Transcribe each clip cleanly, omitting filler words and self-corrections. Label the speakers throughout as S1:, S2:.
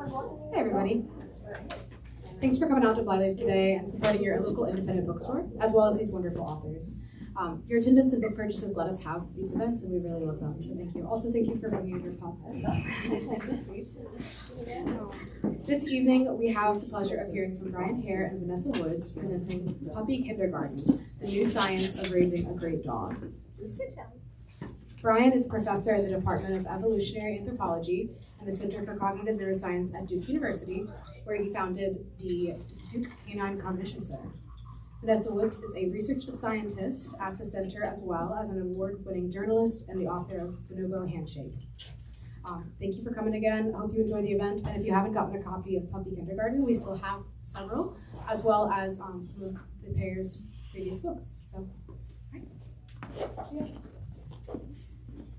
S1: Hey everybody. Thanks for coming out to Flyleaf today and supporting your local independent bookstore, as well as these wonderful authors. Your attendance and book purchases let us have these events, and we really love them, so thank you. Also, thank you for bringing your pop. This evening, we have the pleasure of hearing from Brian Hare and Vanessa Woods presenting Puppy Kindergarten, the new science of raising a great dog. Brian is a professor at the Department of Evolutionary Anthropology and the Center for Cognitive Neuroscience at Duke University, where he founded the Duke Canine Cognition Center. Vanessa Woods is a research scientist at the center, as well as an award-winning journalist and the author of Bonobo Handshake. Thank you for coming again. I hope you enjoy the event. And if you haven't gotten a copy of Puppy Kindergarten, we still have several, as well as some of the pair's previous books. So, all right. Yeah.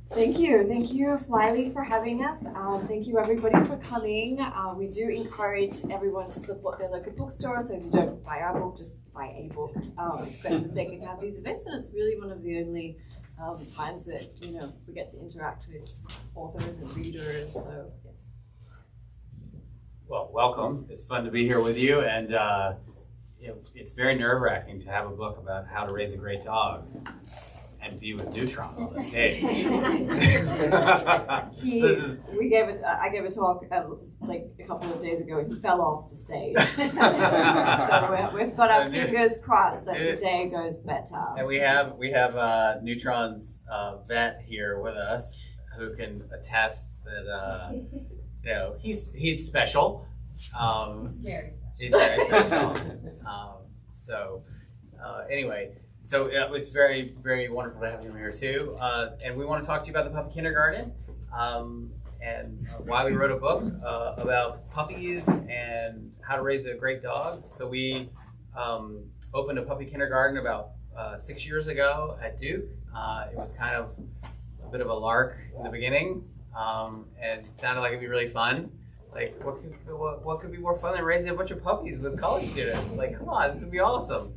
S2: Thank you Flyleaf for having us. Thank you everybody for coming. We do encourage everyone to support their local bookstore, so if you don't buy our book, just buy a book. It's great that they can have these events, and it's really one of the only times that we get to interact with authors and readers. So yes.
S3: Well, welcome. It's fun to be here with you, and it's very nerve-wracking to have a book about how to raise a great dog and be with Neutron on the stage.
S2: I gave a talk like a couple of days ago, and he fell off the stage. So we've got our fingers crossed that today goes better.
S3: And we have Neutron's vet here with us, who can attest that he's special.
S1: He's very special.
S3: He's very special. Anyway. So it's very, very wonderful to have you here too. And we want to talk to you about the Puppy Kindergarten and why we wrote a book about puppies and how to raise a great dog. So we opened a Puppy Kindergarten about 6 years ago at Duke. It was kind of a bit of a lark in the beginning, and it sounded like it'd be really fun. Like, what could be more fun than raising a bunch of puppies with college students? Like, come on, this would be awesome.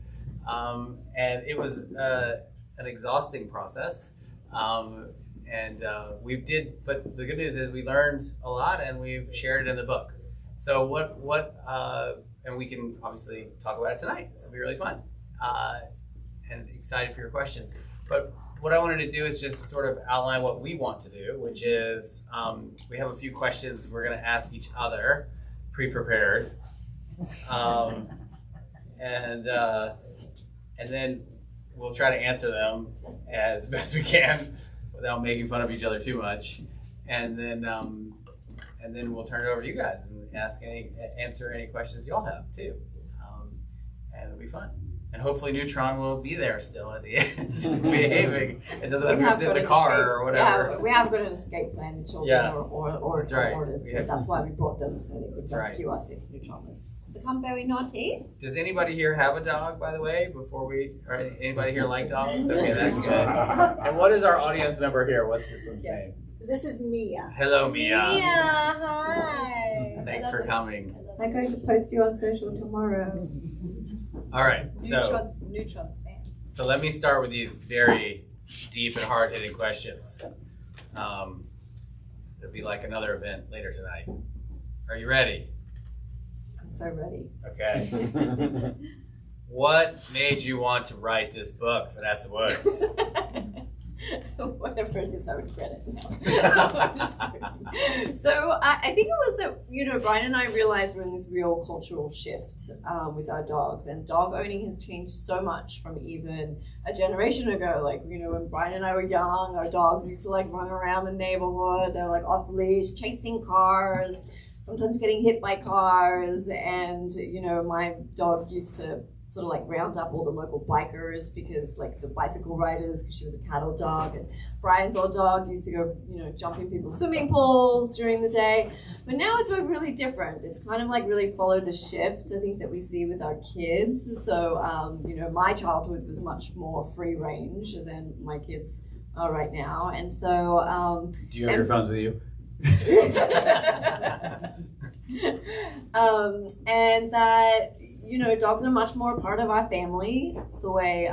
S3: And it was an exhausting process, but the good news is we learned a lot and we've shared it in the book. So and we can obviously talk about it tonight. This will be really fun, and excited for your questions. But what I wanted to do is just sort of outline what we want to do, which is we have a few questions we're going to ask each other, pre-prepared, and then we'll try to answer them as best we can without making fun of each other too much. And then we'll turn it over to you guys and answer any questions y'all have too. And it'll be fun. And hopefully Neutron will be there still at the end, behaving. It doesn't have to sit in the car or whatever.
S2: Yeah, we have got an escape plan, children or
S3: that's right.
S2: orders. So that's why we brought them, so they could rescue us if Neutron was become very naughty.
S3: Does anybody here have a dog, by the way, anybody here like dogs? Okay, that's good. And what is our audience member here? What's this one's name?
S4: This is Mia.
S3: Hello, Mia.
S2: Mia, hi.
S3: Thanks for coming.
S2: I'm going to post you on social tomorrow.
S3: All right,
S2: Neutron's fan.
S3: So let me start with these very deep and hard-hitting questions. It'll be like another event later tonight. Are you ready?
S2: I'm so ready.
S3: Okay. What made you want to write this book, Vanessa Woods?
S2: Whatever it is, I would read it now. So I think it was that, Brian and I realized we're in this real cultural shift with our dogs, and dog owning has changed so much from even a generation ago. Like, when Brian and I were young, our dogs used to run around the neighborhood. They were off the leash, chasing cars, sometimes getting hit by cars, and my dog used to sort of round up all the local bikers because the bicycle riders, because she was a cattle dog, and Brian's old dog used to go jump in people's swimming pools during the day. But now it's really different. It's kind of really followed the shift I think that we see with our kids. So my childhood was much more free range than my kids are right now, and so
S3: do you have your phones with you?
S2: And that dogs are much more part of our family. It's the way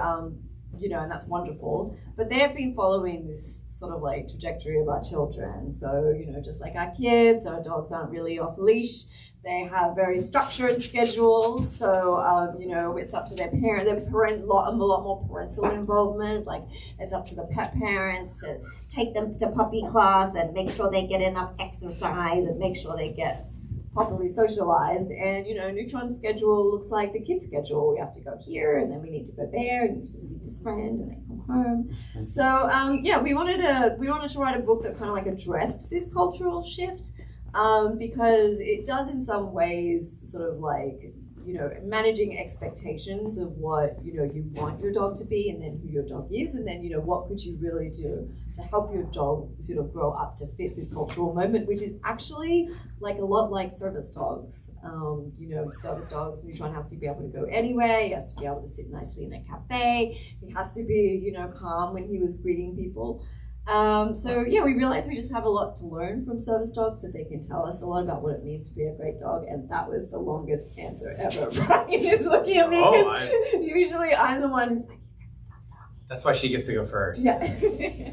S2: and that's wonderful. But they have been following this sort of like trajectory of our children. So, just like our kids, our dogs aren't really off leash. They have very structured schedules. So, it's up to their a lot more parental involvement. Like, it's up to the pet parents to take them to puppy class and make sure they get enough exercise and make sure they get properly socialized. And Neutron's schedule looks like the kids' schedule. We have to go here, and then we need to go there, and we need to see this friend, and then come home. So we wanted to write a book that kind of like addressed this cultural shift, because it does in some ways sort of like managing expectations of what you want your dog to be, and then who your dog is, and then what could you really do to help your dog sort of grow up to fit this cultural moment, which is actually like a lot like service dogs. Service dogs, Neutron has to be able to go anywhere. He has to be able to sit nicely in a cafe. He has to be calm when he was greeting people. We realized we just have a lot to learn from service dogs, that they can tell us a lot about what it means to be a great dog, and that was the longest answer ever. Brian is looking at me because usually I'm the one who's like, you can stop talking.
S3: That's why she gets to go first.
S2: Yeah.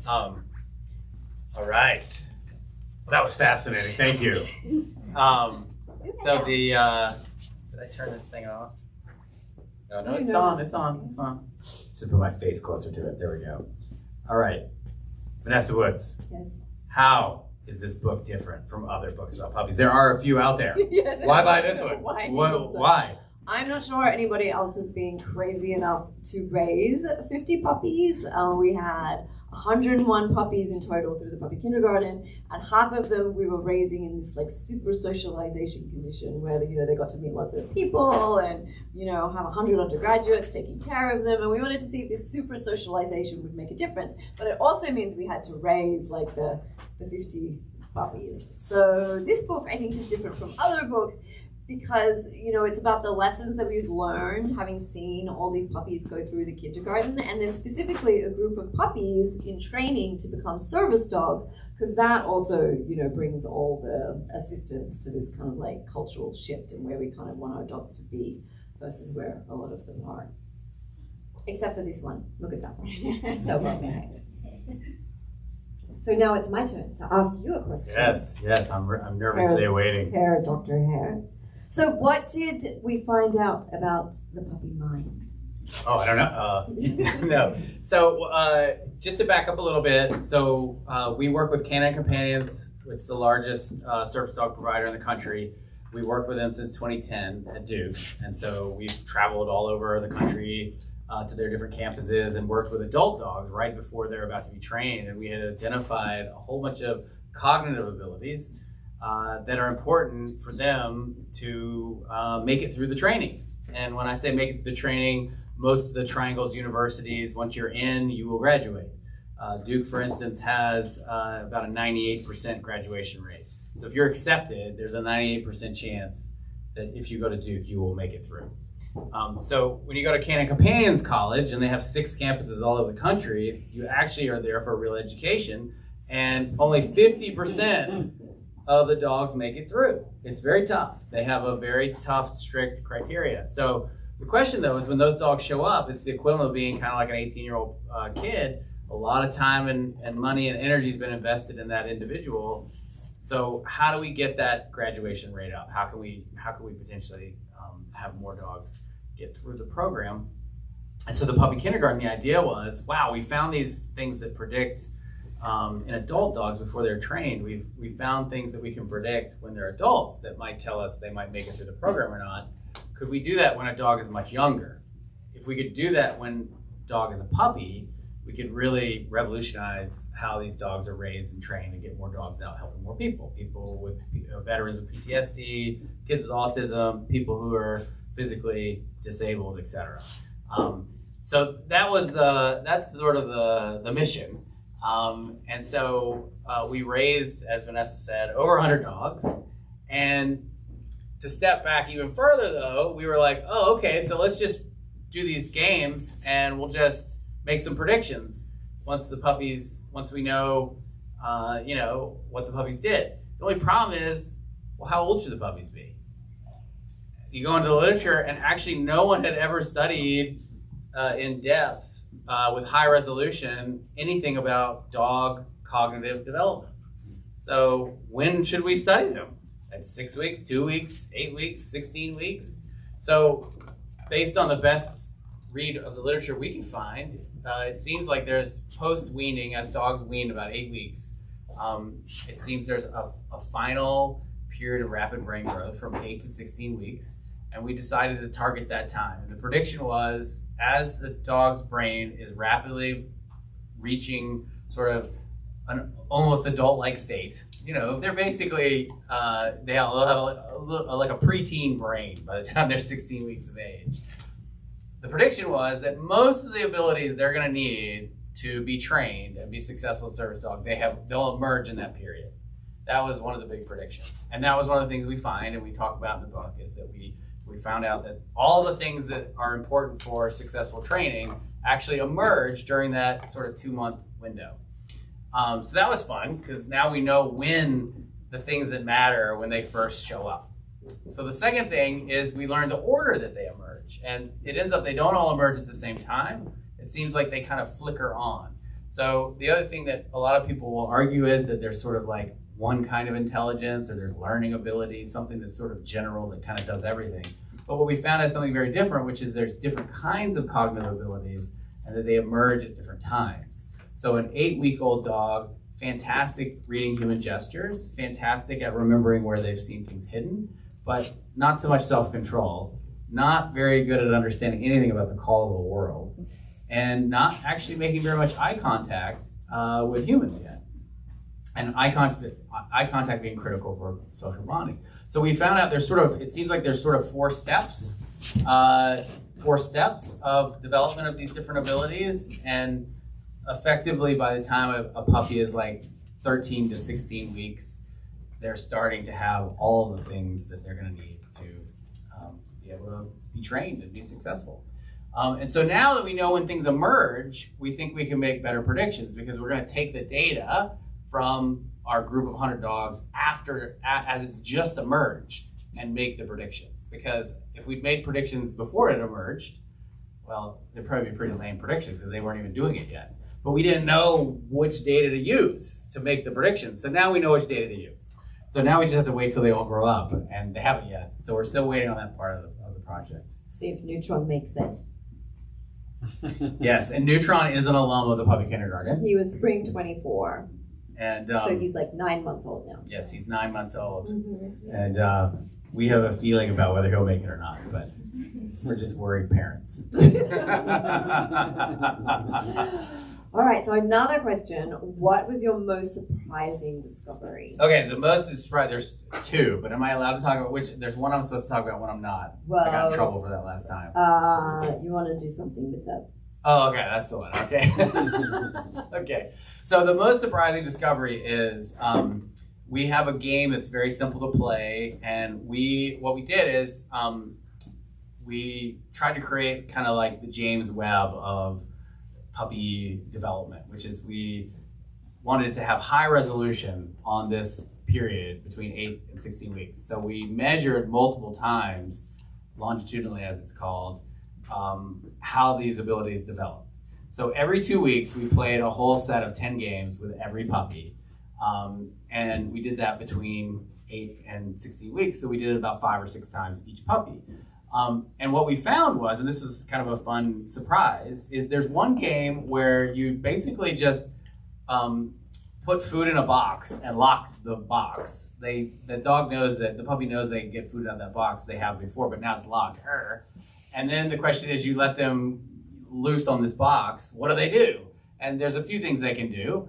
S3: All right. Well, that was fascinating. Thank you. Did I turn this thing off? No, it's on. It's on. Just put my face closer to it. There we go. All right, Vanessa Woods.
S2: Yes.
S3: How is this book different from other books about puppies? There are a few out there.
S2: Yes.
S3: Why buy this one? Why?
S2: I'm not sure anybody else is being crazy enough to raise 50 puppies. We had 101 puppies in total through the puppy kindergarten, and half of them we were raising in this like super socialization condition where they got to meet lots of people and have 100 undergraduates taking care of them, and we wanted to see if this super socialization would make a difference. But it also means we had to raise like the 50 puppies. So this book I think is different from other books because it's about the lessons that we've learned having seen all these puppies go through the kindergarten, and then specifically a group of puppies in training to become service dogs, because that also brings all the assistance to this kind of like cultural shift and where we kind of want our dogs to be versus where a lot of them are. Except for this one. Look at that one. So well behaved. So now it's my turn to ask you a question.
S3: Yes, I'm nervously awaiting.
S2: Dr. Hare. So what did we find out about the puppy mind?
S3: Oh, I don't know. No. So just to back up a little bit, so we work with Canine Companions. It's the largest service dog provider in the country. We worked with them since 2010 at Duke. And so we've traveled all over the country to their different campuses and worked with adult dogs right before they're about to be trained. And we had identified a whole bunch of cognitive abilities that are important for them to make it through the training. And when I say make it through the training, most of the Triangles universities, once you're in, you will graduate. Duke, for instance, has about a 98% graduation rate. So if you're accepted, there's a 98% chance that if you go to Duke, you will make it through. So when you go to Canine Companions College, and they have 6 campuses all over the country, you actually are there for real education, and only 50% of the dogs make it through. It's very tough. They have a very tough, strict criteria. So the question, though, is when those dogs show up, it's the equivalent of being kind of like an 18-year-old kid. A lot of time and money and energy has been invested in that individual. So how do we get that graduation rate up? How can we potentially have more dogs get through the program? And so the puppy kindergarten, the idea was, wow, we found these things that predict in adult dogs before they're trained. We found things that we can predict when they're adults that might tell us they might make it through the program or not. Could we do that when a dog is much younger? If we could do that when a dog is a puppy, we could really revolutionize how these dogs are raised and trained and get more dogs out helping more people. People with veterans with PTSD, kids with autism, people who are physically disabled, etc. So that's sort of the mission. And so we raised, as Vanessa said, over 100 dogs. And to step back even further, though, we were like, oh, okay, so let's just do these games and we'll just make some predictions once we know, what the puppies did. The only problem is, well, how old should the puppies be? You go into the literature, and actually no one had ever studied in depth with high resolution anything about dog cognitive development. So when should we study them? At 6 weeks, 2 weeks, 8 weeks, 16 weeks? So based on the best read of the literature we can find, it seems like there's post-weaning, as dogs wean about 8 weeks, it seems there's a final period of rapid brain growth from 8 to 16 weeks, and we decided to target that time. And the prediction was, as the dog's brain is rapidly reaching sort of an almost adult-like state, you know, they're basically, they'll have like a preteen brain by the time they're 16 weeks of age. The prediction was that most of the abilities they're going to need to be trained and be successful service dog, they'll emerge in that period. That was one of the big predictions. And that was one of the things we find and we talk about in the book, is that we found out that all the things that are important for successful training actually emerge during that sort of 2-month window. So that was fun, because now we know when the things that matter, when they first show up. So the second thing is we learned the order that they emerge. And it ends up they don't all emerge at the same time. It seems like they kind of flicker on. So the other thing that a lot of people will argue is that there's sort of like one kind of intelligence, or there's learning ability, something that's sort of general that kind of does everything. But what we found is something very different, which is there's different kinds of cognitive abilities and that they emerge at different times. So an 8-week-old dog, fantastic reading human gestures, fantastic at remembering where they've seen things hidden, but not so much self-control, not very good at understanding anything about the causal world, and not actually making very much eye contact with humans yet. And eye contact being critical for social bonding. So we found out it seems like there's sort of 4 steps of development of these different abilities, and effectively by the time a puppy is like 13 to 16 weeks, they're starting to have all the things that they're going to need to be able to be trained and be successful. And so now that we know when things emerge, we think we can make better predictions, because we're going to take the data from our group of 100 dogs as it's just emerged and make the predictions. Because if we'd made predictions before it emerged, well, they'd probably be pretty lame predictions because they weren't even doing it yet. But we didn't know which data to use to make the predictions. So now we know which data to use. So now we just have to wait till they all grow up, and they haven't yet. So we're still waiting on that part of the project.
S2: See if Neutron makes it.
S3: Yes, and Neutron is an alum of the puppy kindergarten.
S2: He was spring 24.
S3: And
S2: so he's like 9 months old now.
S3: Yes, he's 9 months old.
S2: Mm-hmm.
S3: And we have a feeling about whether he'll make it or not, but we're just worried parents.
S2: All right, so another question. What was your most surprising discovery?
S3: Okay, the most surprising, there's 2, but am I allowed to talk about which? There's one I'm supposed to talk about, one I'm not.
S2: Well,
S3: I got in trouble for that last time.
S2: You want to do something with that?
S3: Oh, okay, that's the one, okay. Okay, so the most surprising discovery is we have a game that's very simple to play, and what we did is we tried to create kind of like the James Webb of puppy development, which is we wanted to have high resolution on this period between 8 and 16 weeks. So we measured multiple times, longitudinally as it's called, how these abilities develop. So every 2 weeks we played a whole set of 10 games with every puppy, and we did that between 8 and 16 weeks. So we did it about 5 or 6 times each puppy. And what we found was, and this was kind of a fun surprise, is there's one game where you basically just put food in a box and lock the box. The puppy knows they can get food out of that box they have before, but now it's locked. And then the question is, you let them loose on this box, what do they do? And there's a few things they can do,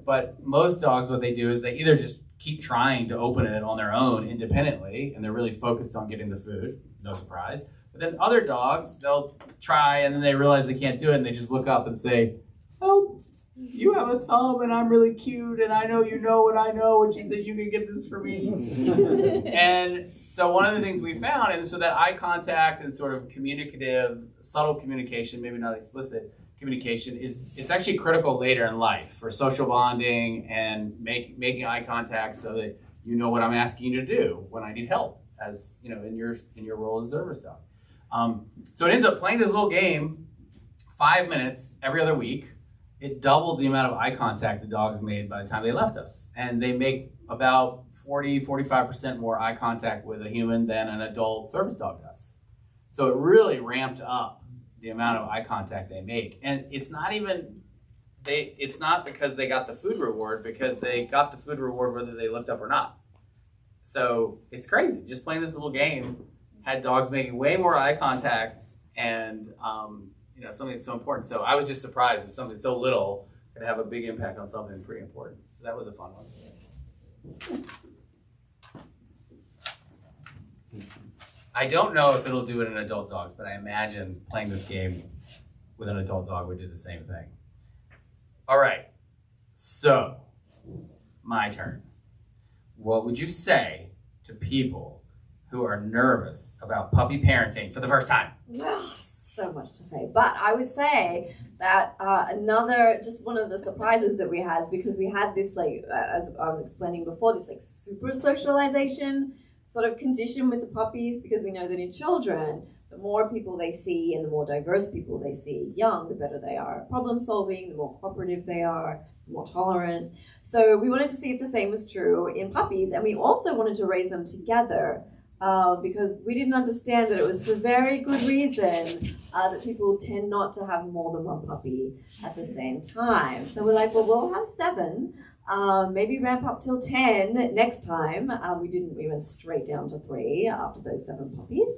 S3: but most dogs, what they do is they either just keep trying to open it on their own independently, and they're really focused on getting the food, no surprise. But then other dogs, they'll try and then they realize they can't do it, and they just look up and say, "Oh, you have a thumb and I'm really cute and I know you know what I know, which is that you can get this for me." And so one of the things we found, and so that eye contact and sort of communicative, subtle communication, maybe not explicit communication, it's actually critical later in life for social bonding and making eye contact so that you know what I'm asking you to do when I need help, as you know, in your role as a service dog. So it ends up playing this little game 5 minutes every other week, it doubled the amount of eye contact the dogs made by the time they left us. And they make about 40-45% more eye contact with a human than an adult service dog does. So it really ramped up the amount of eye contact they make. And it's not even, it's not because they got the food reward, because they got the food reward whether they looked up or not. So it's crazy. Just playing this little game had dogs making way more eye contact and something that's so important. So I was just surprised that something so little could have a big impact on something pretty important. So that was a fun one. I don't know if it'll do it in adult dogs, but I imagine playing this game with an adult dog would do the same thing. All right, so my turn. What would you say to people who are nervous about puppy parenting for the first time?
S2: So much to say, but I would say that just one of the surprises that we had is because we had this, like, as I was explaining before, this like super socialization sort of condition with the puppies, because we know that in children, the more people they see and the more diverse people they see young, the better they are at problem solving, the more cooperative they are, the more tolerant. So we wanted to see if the same was true in puppies, and we also wanted to raise them together. Because we didn't understand that it was for very good reason that people tend not to have more than one puppy at the same time. So we're like, well, we'll have 7, maybe ramp up till 10 next time. We went straight down to 3 after those 7 puppies.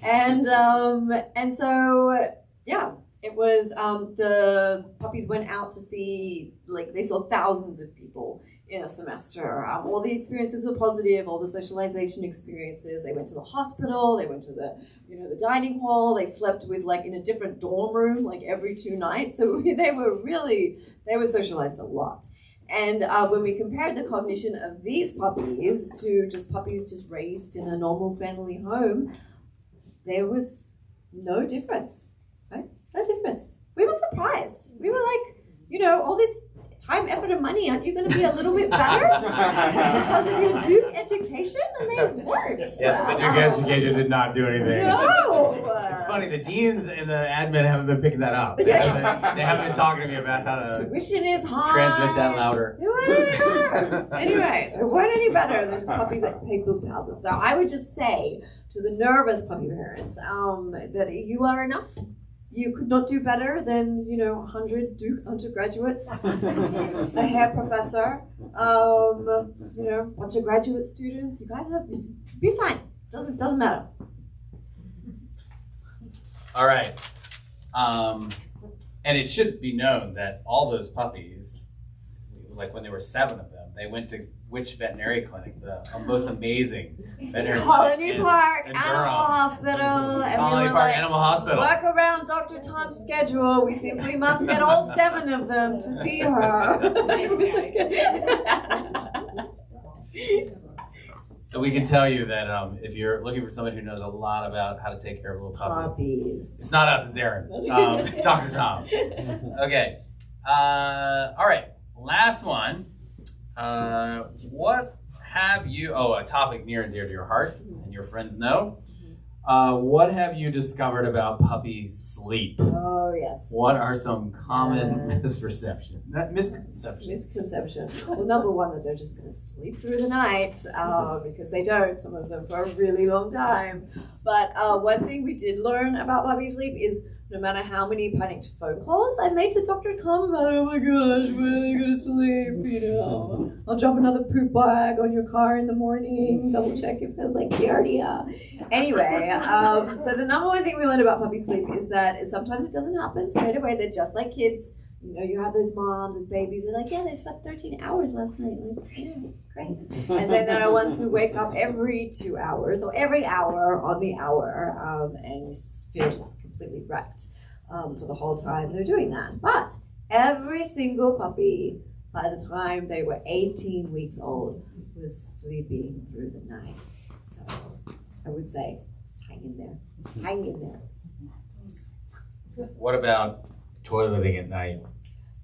S2: And so, yeah, it was, the puppies went out to see, like, they saw thousands of people in a semester. All the experiences were positive, all the socialization experiences. They went to the hospital, they went to the dining hall, they slept with, like, in a different dorm room, like, every 2 nights. So they were socialized a lot. And when we compared the cognition of these puppies to just puppies raised in a normal family home, there was no difference, right? No difference. We were surprised. We were like, all this time, effort, and money, aren't you going to be a little bit better because of your Duke education? And they weren't.
S3: Yes, the Duke education did not do anything.
S2: No.
S3: It's funny, the deans and the admin haven't been picking that up. They haven't been talking to me about how to
S2: tuition is high.
S3: Transmit that louder.
S2: They weren't any better. Anyway, they weren't any better than just puppies at people's houses. So I would just say to the nervous puppy parents that you are enough. You could not do better than, 100 Duke undergraduates, a hair professor, bunch of graduate students. You guys be fine. Doesn't matter. All
S3: right. And it should be known that all those puppies, like when there were 7 of them, they went to which veterinary clinic? The most amazing veterinary
S2: Colony
S3: clinic
S2: Park
S3: in
S2: Animal
S3: Durham.
S2: Hospital. And
S3: Colony
S2: we
S3: Park Animal Hospital.
S2: Work around Dr. Tom's schedule. We simply must get all 7 of them to see her.
S3: So we can tell you that if you're looking for somebody who knows a lot about how to take care of little puppies, it's not us, it's Aaron. Dr. Tom. Okay. All right. Last one. What have you, a topic near and dear to your heart, and your friends know. What have you discovered about puppy sleep?
S2: Oh, yes.
S3: What are some common misconceptions?
S2: Well, number one, that they're just going to sleep through the night, because they don't, some of them for a really long time. But one thing we did learn about puppy sleep is no matter how many panicked phone calls I made to Dr. Tom about, oh my gosh, when are they going to sleep? I'll drop another poop bag on your car in the morning, double check if there's like giardia. Anyway, so the number one thing we learned about puppy sleep is that sometimes it doesn't happen straight away. They're just like kids. You have those moms with babies, they're like, yeah, they slept 13 hours last night. I'm like, yeah, great. And then there are ones who wake up every 2 hours or every hour on the hour, and you feel just completely wrecked for the whole time they're doing that. But every single puppy, by the time they were 18 weeks old, was sleeping through the night. So I would say, just hang in there. Hang in there.
S3: What about toileting at night?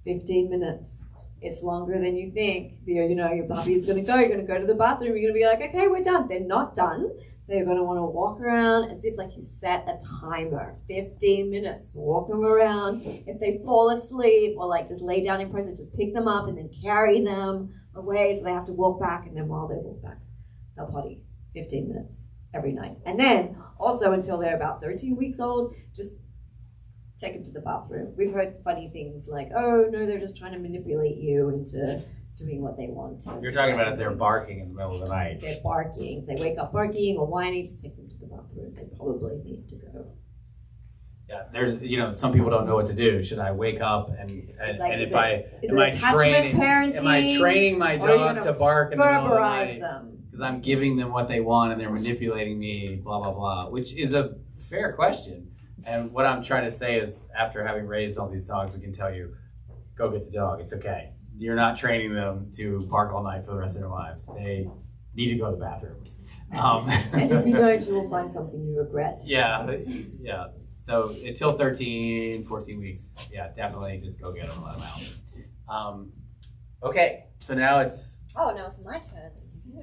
S2: 15 minutes. It's longer than you think. Your puppy's going to go. You're going to go to the bathroom. You're going to be like, okay, we're done. They're not done. They're going to want to walk around as if like you set a timer, 15 minutes, walk them around. If they fall asleep or like just lay down in process, just pick them up and then carry them away so they have to walk back. And then while they walk back, they'll potty 15 minutes every night. And then also until they're about 13 weeks old, just take them to the bathroom. We've heard funny things like, oh no, they're just trying to manipulate you into doing what they want.
S3: You're talking about if they're barking in the middle of the night.
S2: They're barking. They wake up barking or whining, just take them to the bathroom. They probably need to go.
S3: Yeah, there's, some people don't know what to do. Should I wake up and
S2: like,
S3: and
S2: am
S3: I training my dog to bark in the middle of the night?
S2: Them?
S3: Because I'm giving them what they want and they're manipulating me, blah, blah, blah, which is a fair question. And what I'm trying to say is after having raised all these dogs, we can tell you, go get the dog. It's okay. You're not training them to bark all night for the rest of their lives. They need to go to the bathroom.
S2: And if you don't, you will find something you regret.
S3: Yeah. So until 13, 14 weeks, yeah, definitely just go get them and let them out. Okay, so now it's...
S2: Oh, now it's my turn. It's you.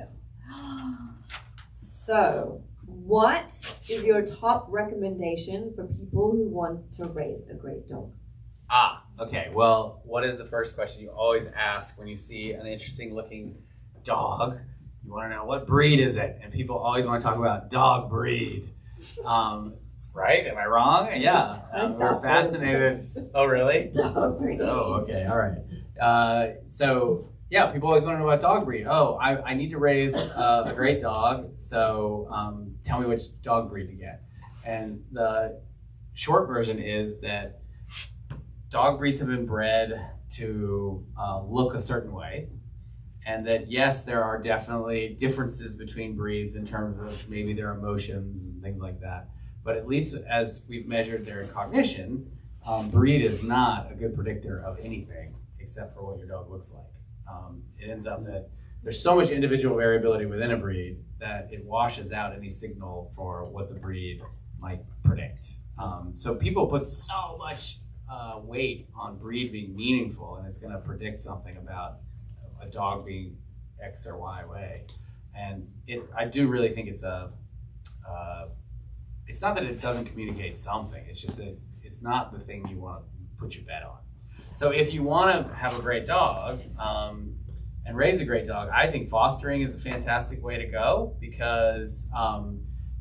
S2: So, what is your top recommendation for people who want to raise a great dog?
S3: Okay. Well, what is the first question you always ask when you see an interesting looking dog? You want to know what breed is it? And people always want to talk about dog breed. Right? Am I wrong? Yeah. We're fascinated. Oh, really?
S2: Dog breed.
S3: Oh, okay. All right. So, yeah, people always want to know about dog breed. Oh, I need to raise a great dog. So tell me which dog breed to get. And the short version is that dog breeds have been bred to look a certain way, and that yes, there are definitely differences between breeds in terms of maybe their emotions and things like that. But at least as we've measured their cognition, breed is not a good predictor of anything except for what your dog looks like. It ends up that there's so much individual variability within a breed that it washes out any signal for what the breed might predict. So people put so much weight on breed being meaningful, and it's going to predict something about a dog being X or Y way. And I do really think it's it's not that it doesn't communicate something, it's just that it's not the thing you want to put your bet on. So if you want to have a great dog and raise a great dog, I think fostering is a fantastic way to go, because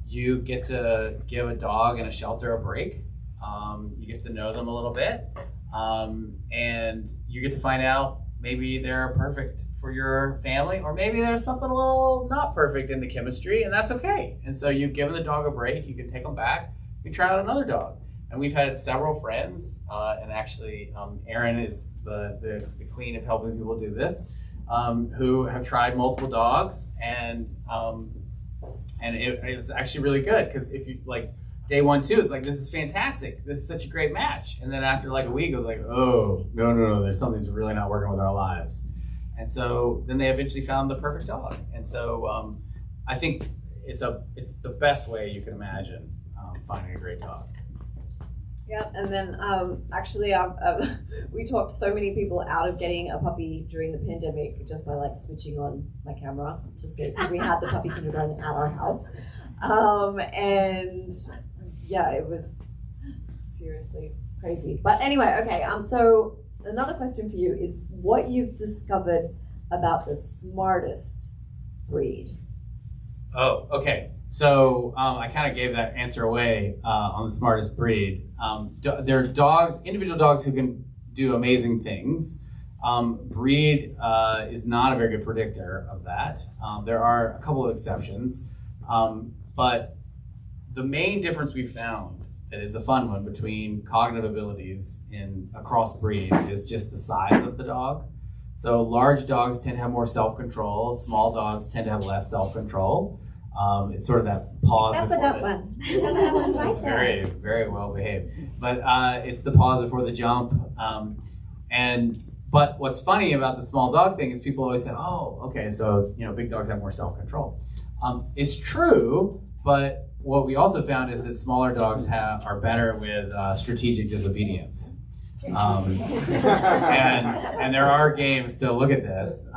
S3: you get to give a dog in a shelter a break. You get to know them a little bit, and you get to find out maybe they're perfect for your family, or maybe there's something a little not perfect in the chemistry, and that's okay. And so you give the dog a break, you can take them back, you can try out another dog. And we've had several friends, and actually Erin is the queen of helping people do this, who have tried multiple dogs, and it was actually really good, because if you like, day 1, 2, it's like, this is fantastic. This is such a great match. And then after like a week, it was like, oh, no, there's something that's really not working with our lives. And so then they eventually found the perfect dog. And so I think it's the best way you can imagine finding a great dog.
S2: Yep, and then actually we talked so many people out of getting a puppy during the pandemic just by like switching on my camera to see, because we had the puppy kindergarten at our house. And yeah, it was seriously crazy. But anyway, okay, so another question for you is what you've discovered about the smartest breed.
S3: Oh, okay. So I kind of gave that answer away on the smartest breed. There are dogs, individual dogs who can do amazing things. Breed is not a very good predictor of that. There are a couple of exceptions. But the main difference we found, that is a fun one, between cognitive abilities across breed is just the size of the dog. So large dogs tend to have more self-control. Small dogs tend to have less self-control. It's sort of that pause.
S2: Except for that one.
S3: It's very, very well behaved. But it's the pause before the jump. But what's funny about the small dog thing is people always say, oh, okay, so big dogs have more self-control. It's true, but what we also found is that smaller dogs are better with strategic disobedience. And there are games to look at this.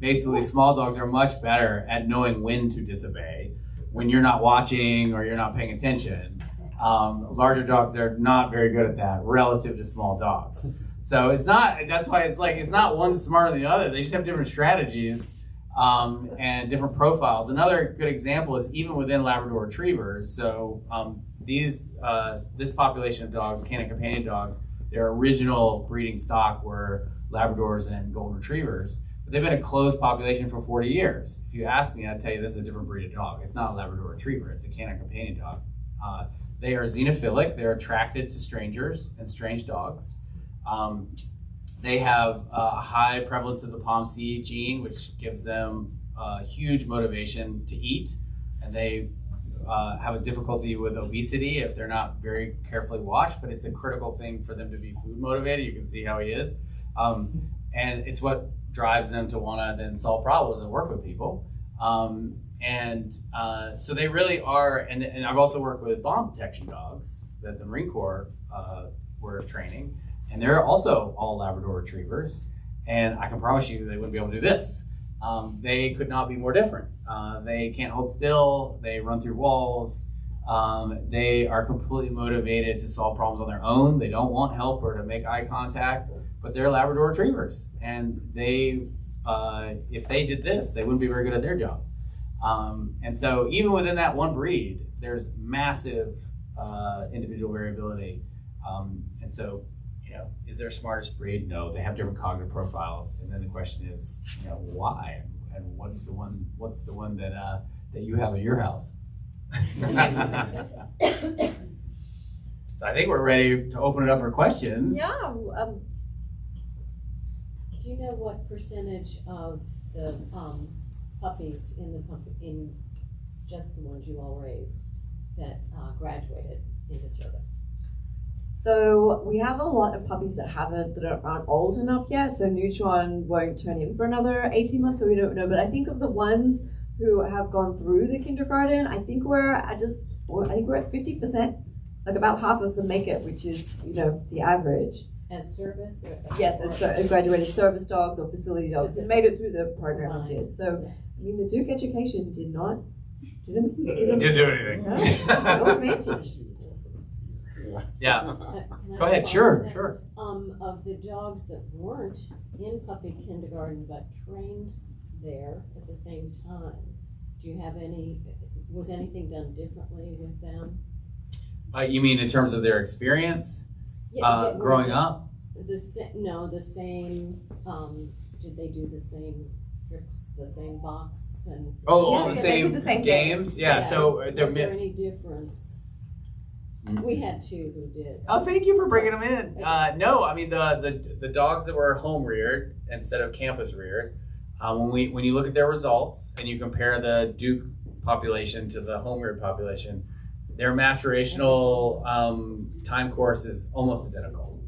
S3: Basically, small dogs are much better at knowing when to disobey, when you're not watching or you're not paying attention. Larger dogs are not very good at that relative to small dogs. So it's not, that's why it's like, it's not one smarter than the other. They just have different strategies and different profiles. Another good example is even within Labrador Retrievers. So this population of dogs, canine companion dogs, their original breeding stock were Labradors and Golden Retrievers. But they've been a closed population for 40 years. If you ask me, I'd tell you this is a different breed of dog. It's not a Labrador Retriever, it's a canine companion dog. They are xenophilic. They're attracted to strangers and strange dogs. They have a high prevalence of the POMC gene, which gives them huge motivation to eat. And they have a difficulty with obesity if they're not very carefully watched, but it's a critical thing for them to be food motivated. You can see how he is. And it's what drives them to want to then solve problems and work with people. So they really are, and I've also worked with bomb detection dogs that the Marine Corps were training, and they're also all Labrador Retrievers, and I can promise you they wouldn't be able to do this. They could not be more different. They can't hold still, they run through walls, they are completely motivated to solve problems on their own. They don't want help or to make eye contact, but they're Labrador Retrievers, and they, if they did this, they wouldn't be very good at their job. And so even within that one breed, there's massive individual variability. And so, you know, is there a smartest breed? No, they have different cognitive profiles. And then the question is, you know, why? And what's the one that you have at your house? So I think we're ready to open it up for questions.
S2: Yeah.
S4: Do you know what percentage of the puppies in just the ones you all raised that graduated into service?
S2: So we have a lot of puppies that aren't old enough yet. So Neutron won't turn in for another 18 months, so we don't know. But I think of the ones who have gone through the kindergarten, I think we're at 50%. Like about half of them make it, which is, you know, the average.
S4: As service?
S2: Yes, as graduated service dogs or facility dogs and made it through the program and did. So, I mean, the Duke education didn't
S3: do anything.
S2: No, it was managed.
S3: Yeah.
S4: Can
S3: Go
S4: I
S3: ahead.
S4: follow
S3: Sure.
S4: that? Of the dogs that weren't in puppy kindergarten but trained there at the same time, do you have was anything done differently with them?
S3: You mean in terms of their experience growing up?
S4: The same, did they do the same tricks, the same box and?
S3: Oh,
S2: Yeah,
S3: the
S2: they did the same
S3: games? Yeah, so
S4: was there any difference? We had two who did.
S3: Oh, thank you for bringing them in. No, I mean the dogs that were home reared instead of campus reared. When you look at their results and you compare the Duke population to the home reared population, their maturational time course is almost identical.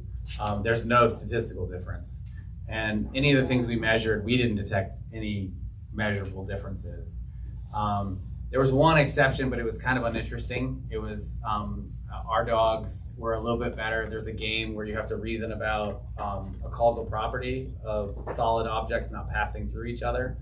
S3: There's no statistical difference, and any of the things we measured, we didn't detect any measurable differences. There was one exception, but it was kind of uninteresting. It was our dogs were a little bit better. There's a game where you have to reason about a causal property of solid objects not passing through each other.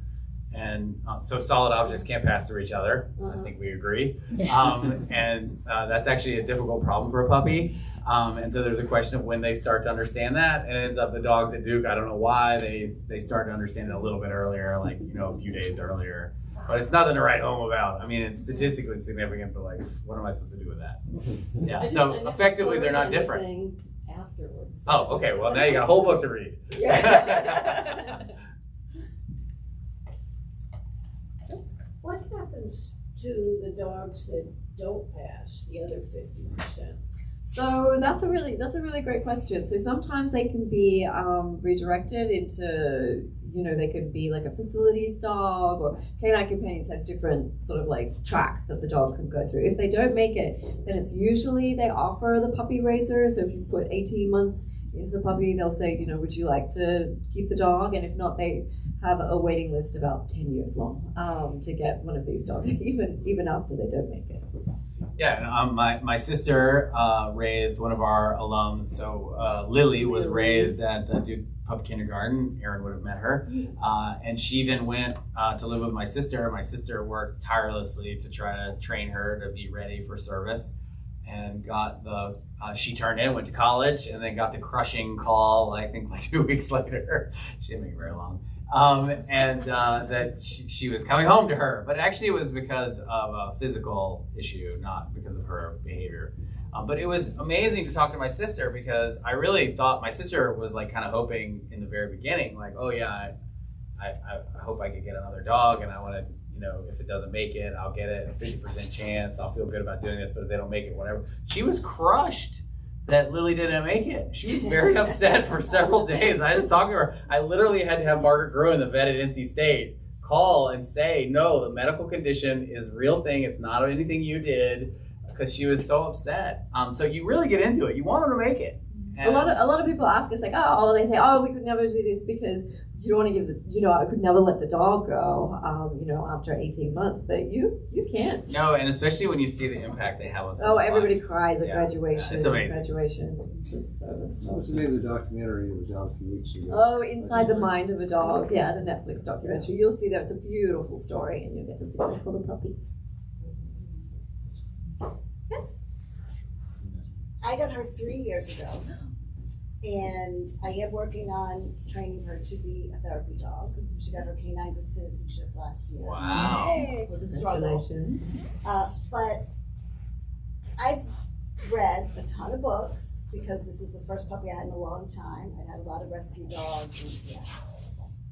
S3: And so solid objects can't pass through each other. I think we agree. And that's actually a difficult problem for a puppy. And so there's a question of when they start to understand that. And it ends up the dogs at Duke, I don't know why, they start to understand it a little bit earlier, like, you know, a few days earlier. But it's nothing to write home about. I mean, it's statistically significant, but like, what am I supposed to do with that? Yeah, so effectively they're not different.
S4: Afterwards.
S3: Oh, okay, well now you got a whole book to read.
S5: What happens to the dogs that don't pass, the other 50%?
S2: So that's a really great question. So sometimes they can be redirected into, you know, they could be like a facilities dog, or canine companions have different sort of like tracks that the dog can go through. If they don't make it, then it's usually they offer the puppy raiser. So if you put 18 months into the puppy, they'll say, you know, would you like to keep the dog? And if not, they have a waiting list about 10 years long to get one of these dogs, even after they don't make it.
S3: Yeah, and my sister raised one of our alums. So Lily was raised at the Duke pup kindergarten. Erin would have met her. And she then went to live with my sister. My sister worked tirelessly to try to train her to be ready for service, and got she turned in, went to college, and then got the crushing call, I think like 2 weeks later. She didn't make it very long. That she was coming home to her. But actually it was because of a physical issue, not because of her behavior. But it was amazing to talk to my sister, because I really thought my sister was like kind of hoping in the very beginning, like, oh yeah, I hope I could get another dog, and I want to, if it doesn't make it, I'll get it, a 50% chance, I'll feel good about doing this, but if they don't make it, whatever. She was crushed that Lily didn't make it. She was very upset for several days. I had to talk to her. I literally had to have Margaret Gruen, the vet at NC State, call and say, no, the medical condition is a real thing, it's not anything you did, because she was so upset. So you really get into it. You want her to make it. And
S2: a lot of people ask us like, they say, we could never do this because you don't want to give I could never let the dog go, after 18 months, but you can't.
S3: No, and especially when you see the impact they have on someone's
S2: everybody
S3: life.
S2: cries at graduation.
S3: Yeah, it's amazing.
S2: Graduation.
S6: What's the name of the documentary that was out a few weeks ago?
S2: Oh, Inside the Mind of a Dog. Yeah, the Netflix documentary. You'll see that. It's a beautiful story, and you'll get to see all the puppies. Yes?
S7: I got her 3 years ago, and I am working on training her to be a therapy dog. She got her canine good citizenship last year.
S3: Wow.
S7: It was a struggle.
S2: Congratulations.
S7: But I've read a ton of books, because this is the first puppy I had in a long time. I had a lot of rescue dogs,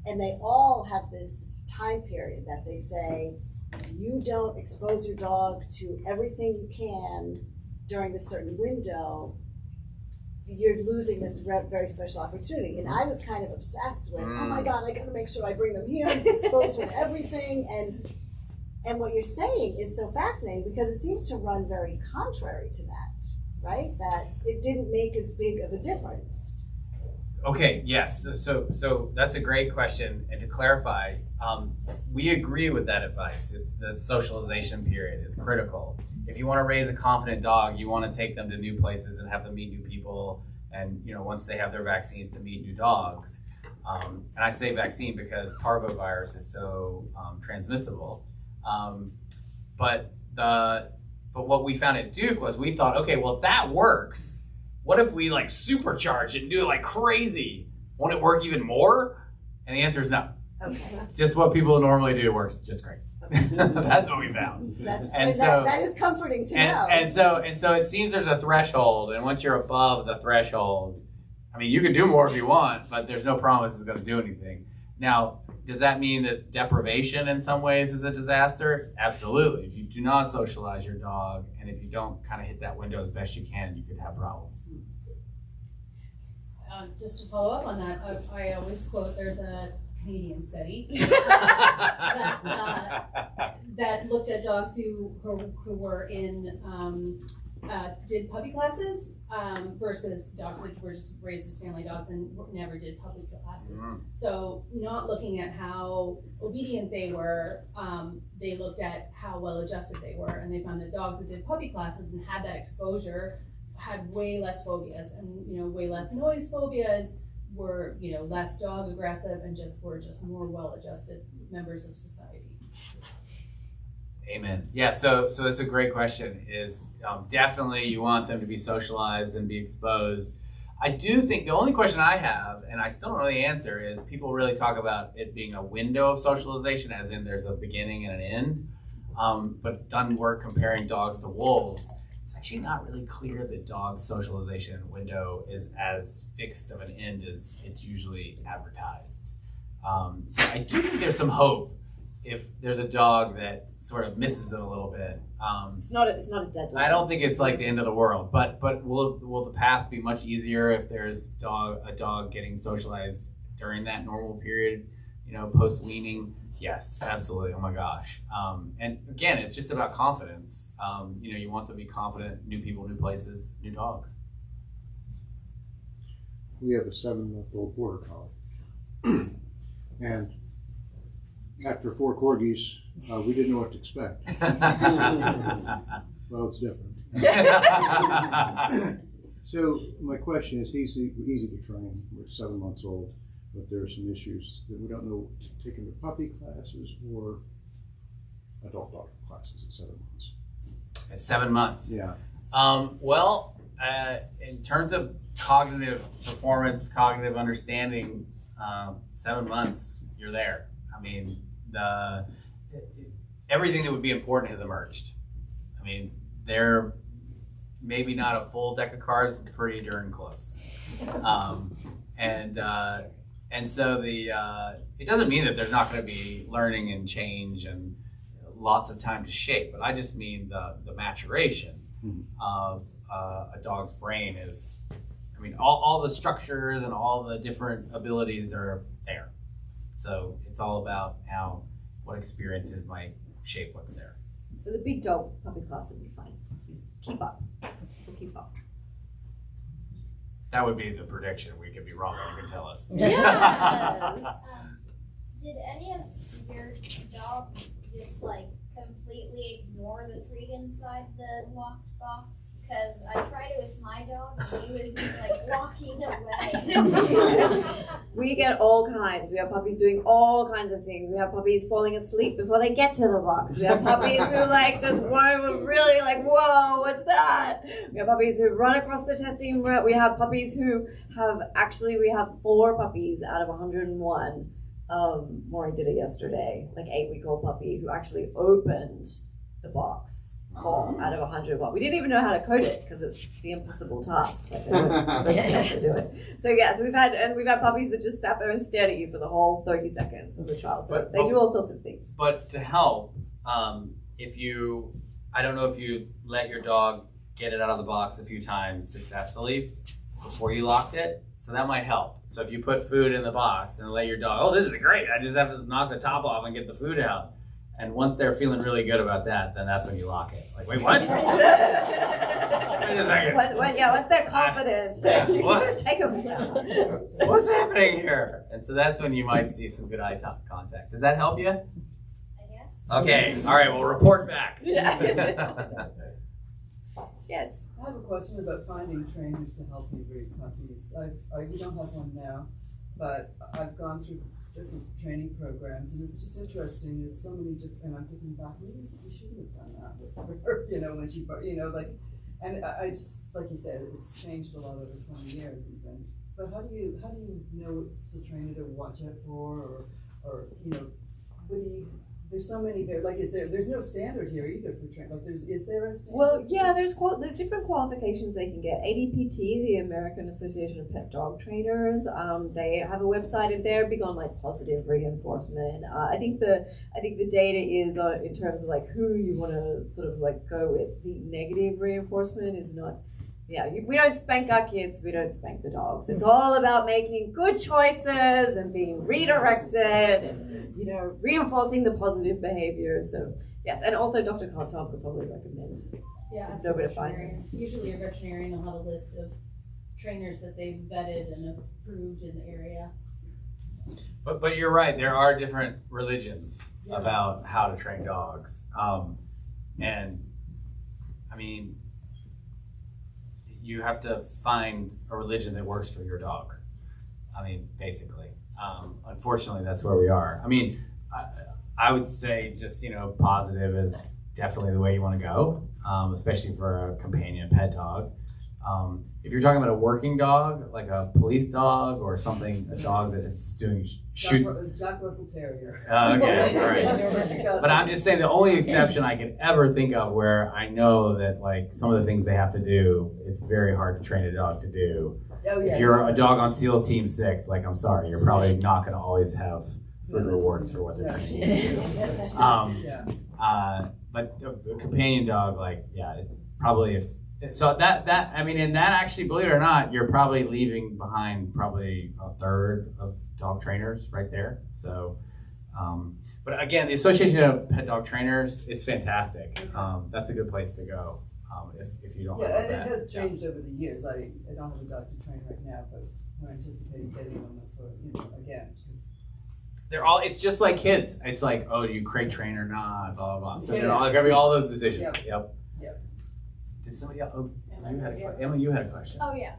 S7: and they all have this time period that they say, if you don't expose your dog to everything you can during this certain window, you're losing this very special opportunity. And I was kind of obsessed with, oh my God, I gotta make sure I bring them here and expose them to everything. And what you're saying is so fascinating, because it seems to run very contrary to that, right? That it didn't make as big of a difference.
S3: Okay, yes. So that's a great question. And to clarify, we agree with that advice. The socialization period is critical. If you want to raise a confident dog, you want to take them to new places and have them meet new people. And once they have their vaccines, to meet new dogs. And I say vaccine because parvovirus is so transmissible. But what we found at Duke was, we thought, okay, well, if that works, what if we like supercharge it and do it like crazy? Won't it work even more? And the answer is no.
S7: Okay.
S3: It's just what people normally do works just great. That's what we found.
S7: That is comforting to know.
S3: And so it seems there's a threshold, and once you're above the threshold, I mean, you can do more if you want, but there's no promise it's going to do anything. Now, does that mean that deprivation in some ways is a disaster? Absolutely. If you do not socialize your dog, and if you don't kind of hit that window as best you can, you could have problems.
S1: Just to follow up on that, I always quote, there's a Canadian study that looked at dogs who were in did puppy classes versus dogs which were just raised as family dogs and never did puppy classes. So not looking at how obedient they were, they looked at how well adjusted they were, and they found that dogs that did puppy classes and had that exposure had way less phobias and way less noise phobias, were less dog aggressive, and were more well-adjusted members of society.
S3: Amen. Yeah, so that's a great question. Is definitely you want them to be socialized and be exposed. I do think the only question I have, and I still don't know the answer, is people really talk about it being a window of socialization, as in there's a beginning and an end. But done work comparing dogs to wolves, it's actually not really clear that dogs' socialization window is as fixed of an end as it's usually advertised. So I do think there's some hope if there's a dog that sort of misses it a little bit.
S2: It's not a deadline.
S3: I don't think it's like the end of the world, but will the path be much easier if there's a dog getting socialized during that normal period, post weaning? Yes, absolutely. Oh my gosh. And again, it's just about confidence. You want to be confident, new people, new places, new dogs.
S6: We have a 7-month-old border collie. And after 4 corgis, we didn't know what to expect. Well, it's different. So my question is, he's easy to train. We're 7 months old. but there are some issues that we don't know to take them to puppy classes or adult dog classes at 7 months.
S3: At 7 months.
S6: Yeah.
S3: In terms of cognitive performance, cognitive understanding, 7 months, you're there. I mean, everything that would be important has emerged. I mean, they're maybe not a full deck of cards, but pretty darn close. And so it doesn't mean that there's not going to be learning and change and lots of time to shape, but I just mean the maturation of a dog's brain is, I mean, all the structures and all the different abilities are there. So it's all about what experiences might shape what's there.
S2: So the big dog puppy class will be fine. Keep up. We'll keep up.
S3: That would be the prediction. We could be wrong. You can tell us.
S2: Yeah.
S8: Did any of your dogs just like completely ignore the treat inside the locked box? Because I tried it with my dog and he was just like walking away.
S2: We get all kinds. We have puppies doing all kinds of things. We have puppies falling asleep before they get to the box. We have puppies who like just were really like, whoa, what's that? We have puppies who run across the testing room. We have puppies who we have 4 puppies out of 101. Maury did it yesterday, like 8-week-old puppy who actually opened the box. 4 out of 101. We didn't even know how to code it because it's the impossible task. Like they weren't able to do it. So we've had puppies that just sat there and stared at you for the whole 30 seconds of the trial. So they do all sorts of things.
S3: But to help, I don't know if you let your dog get it out of the box a few times successfully before you locked it. So that might help. So if you put food in the box and let your dog, oh, this is great. I just have to knock the top off and get the food out. And once they're feeling really good about that, then that's when you lock it. Like, wait, what? Wait a second.
S2: Once they're confident,
S3: What?
S2: take them down.
S3: What's happening here? And so that's when you might see some good eye contact. Does that help you?
S8: I guess.
S3: Okay. All right. Well, report back.
S2: Yeah. Yes.
S9: I have a question about finding trainers to help me raise puppies. We don't have one now, but I've gone through different training programs, and it's just interesting. There's so many different, and I'm thinking back, maybe we shouldn't have done that with her, when she, and I just, like you said, it's changed a lot over 20 years even. But how do you know it's a trainer to watch out for, or there's so many there. Like, there's no standard here either for training. Like, is there a standard?
S2: Well, yeah, there's different qualifications they can get. ADPT, the American Association of Pet Dog Trainers, they have a website and they're big on like positive reinforcement. I think the data is in terms of like who you want to sort of like go with. The negative reinforcement is not. Yeah, we don't spank our kids, we don't spank the dogs. It's all about making good choices and being redirected and, reinforcing the positive behavior. So, yes, and also Dr. Tom could probably recommend.
S1: Yeah,
S2: no way to find them.
S10: Usually a veterinarian will have a list of trainers that they've vetted and approved in the area.
S3: But you're right, there are different religions about how to train dogs. And, I mean, you have to find a religion that works for your dog. I mean, basically. Unfortunately, that's where we are. I mean, I would say just, positive is definitely the way you want to go, especially for a companion pet dog. If you're talking about a working dog, like a police dog or something, a dog that is doing
S9: Jack Russell Terrier.
S3: Okay, all right. But I'm just saying the only exception I could ever think of where I know that like some of the things they have to do, it's very hard to train a dog to do.
S9: Oh, yeah.
S3: If you're a dog on SEAL Team 6, like I'm sorry, you're probably not going to always have food rewards for what they're training you to do. But a companion dog, probably and that actually, believe it or not, you're probably leaving behind probably a third of dog trainers right there. So, but again, the Association of Pet Dog Trainers, it's fantastic. That's a good place to go if you don't have that.
S9: Yeah, and it has changed over the years. I don't have a dog to train right now, but I'm anticipating getting one. That's what, again.
S3: It's just like kids. It's like, oh, do you crate train or not? Blah, blah, blah. So they're all, gonna be all those decisions. Yep. Did somebody else? Oh, Emma, you had a question.
S8: Oh yeah.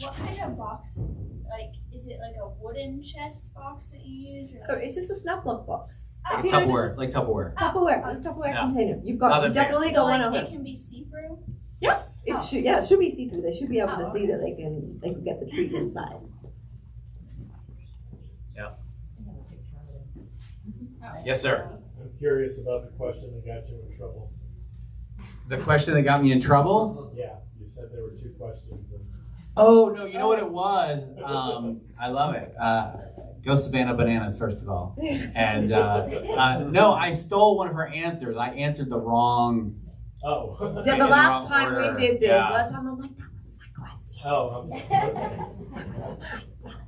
S8: what kind of box? Like, is it like a wooden chest box that you use? Or
S2: Oh, it's just a snap lock box.
S3: Like
S2: You know,
S3: Tupperware, like Tupperware.
S2: Tupperware, just a Tupperware
S3: Yeah.
S2: container. You've got
S3: Nothing
S2: you definitely
S3: fancy.
S2: got
S8: so,
S2: one
S8: like,
S2: of
S8: it
S2: them.
S8: can be see-through?
S2: Yes, it should be see through. They should be able to see that they can get the treat inside.
S3: Yes, sir.
S11: I'm curious about the question that got you in trouble.
S3: The question that got me in trouble?
S11: Yeah, you said there were 2 questions.
S3: Oh, no, you know what it was? I love it. Go Savannah Bananas, first of all. And no, I stole one of her answers. I answered the wrong.
S11: Oh.
S2: The
S3: in the
S2: last
S3: wrong
S2: time
S3: order.
S2: we did this,
S3: Yeah.
S2: last time I'm like, that was my question.
S11: Oh, I'm sorry.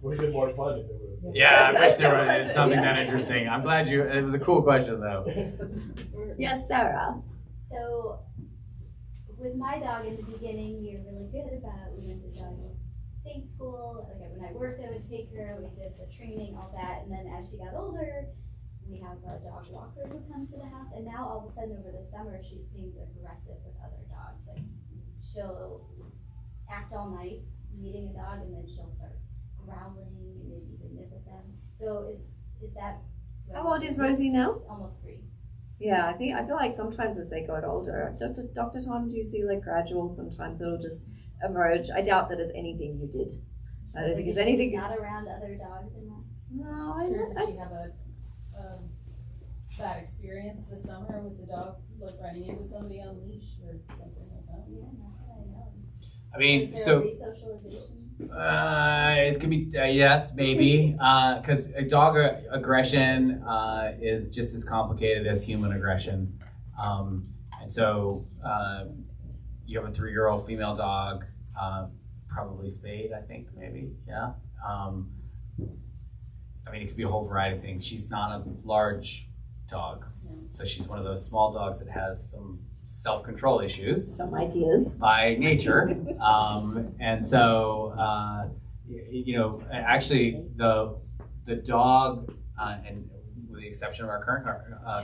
S11: Would have been more fun if it would have been.
S3: Yeah, I wish there was something that interesting. I'm glad it was a cool question, though.
S2: Yes, Sarah.
S12: So, with my dog in the beginning, we were really good about, we went to dog day school, like when I worked I would take her, we did the training, all that, and then as she got older, we have a dog walker who comes to the house, and now all of a sudden over the summer, she seems aggressive with other dogs. Like, she'll act all nice meeting a dog, and then she'll start growling and maybe even nip at them. So is that...
S2: How old is Rosie now?
S12: Almost 3.
S2: Yeah, I feel like sometimes as they got older, Dr. Tom, do you see like gradual? Sometimes it'll just emerge. I doubt that is anything you did. I don't think it's anything.
S12: She's not around other dogs and that.
S2: No,
S10: Or did she have a bad experience this summer with the dog, like running into somebody on leash or something like that?
S12: Yeah, that's what I know.
S3: I mean,
S12: Is there
S3: so.
S12: re-socialization?
S3: It could be yes, maybe, because dog aggression is just as complicated as human aggression, and so you have a 3-year-old female dog, probably spayed, I think, maybe, yeah. I mean, it could be a whole variety of things. She's not a large dog, so she's one of those small dogs that has some self-control issues.
S2: Some ideas.
S3: By nature. And so, actually the dog, and with the exception of our current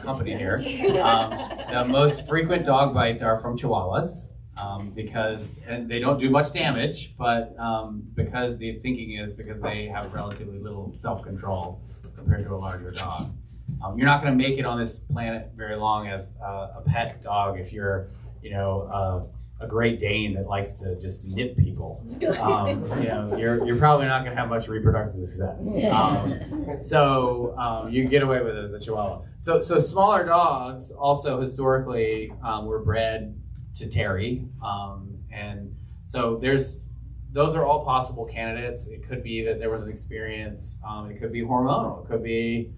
S3: company here, the most frequent dog bites are from Chihuahuas. Because and they don't do much damage, but because the thinking is because they have relatively little self-control compared to a larger dog. You're not going to make it on this planet very long as a pet dog if you're, a Great Dane that likes to just nip people. You're probably not going to have much reproductive success. So you can get away with it as a Chihuahua. So smaller dogs also historically were bred to Terry, and so those are all possible candidates. It could be that there was an experience. It could be hormonal. It could be,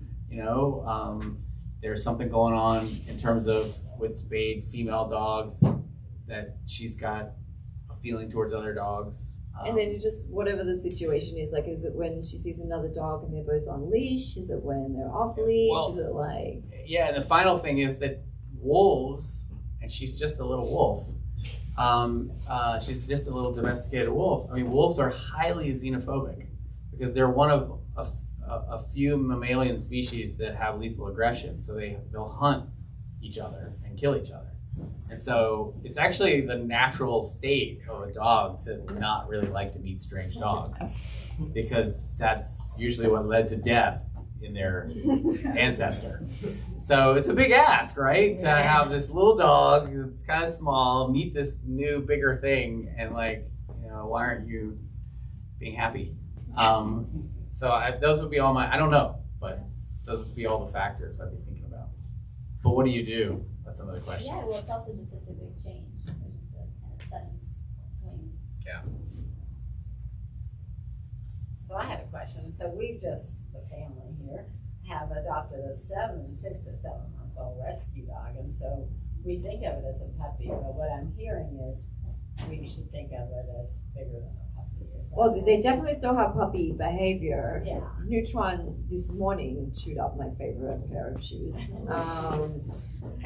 S3: there's something going on in terms of with spayed female dogs that she's got a feeling towards other dogs.
S2: And then you just, whatever the situation is, like, is it when she sees another dog and they're both on leash? Is it when they're off leash?
S3: Well,
S2: is it like...
S3: Yeah, and the final thing is that wolves, and she's just a little wolf, she's just a little domesticated wolf. I mean, wolves are highly xenophobic because they're one of a few mammalian species that have lethal aggression. So they'll hunt each other and kill each other. And so it's actually the natural state of a dog to not really like to meet strange dogs because that's usually what led to death in their ancestor. So it's a big ask, right? To have this little dog that's kind of small meet this new, bigger thing and why aren't you being happy? Those would be all I don't know, but those would be all the factors I'd be thinking about. But what do you do? That's another question.
S12: Yeah, well, it's also just such a big change. It's just a kind of sudden swing.
S3: Yeah.
S5: So I had a question. So we've the family here, have adopted a 6 to 7 month old rescue dog. And so we think of it as a puppy, but what I'm hearing is we should think of it as bigger than a puppy.
S2: Well, they definitely still have puppy behavior.
S5: Yeah.
S2: Neutron this morning chewed up my favorite pair of shoes.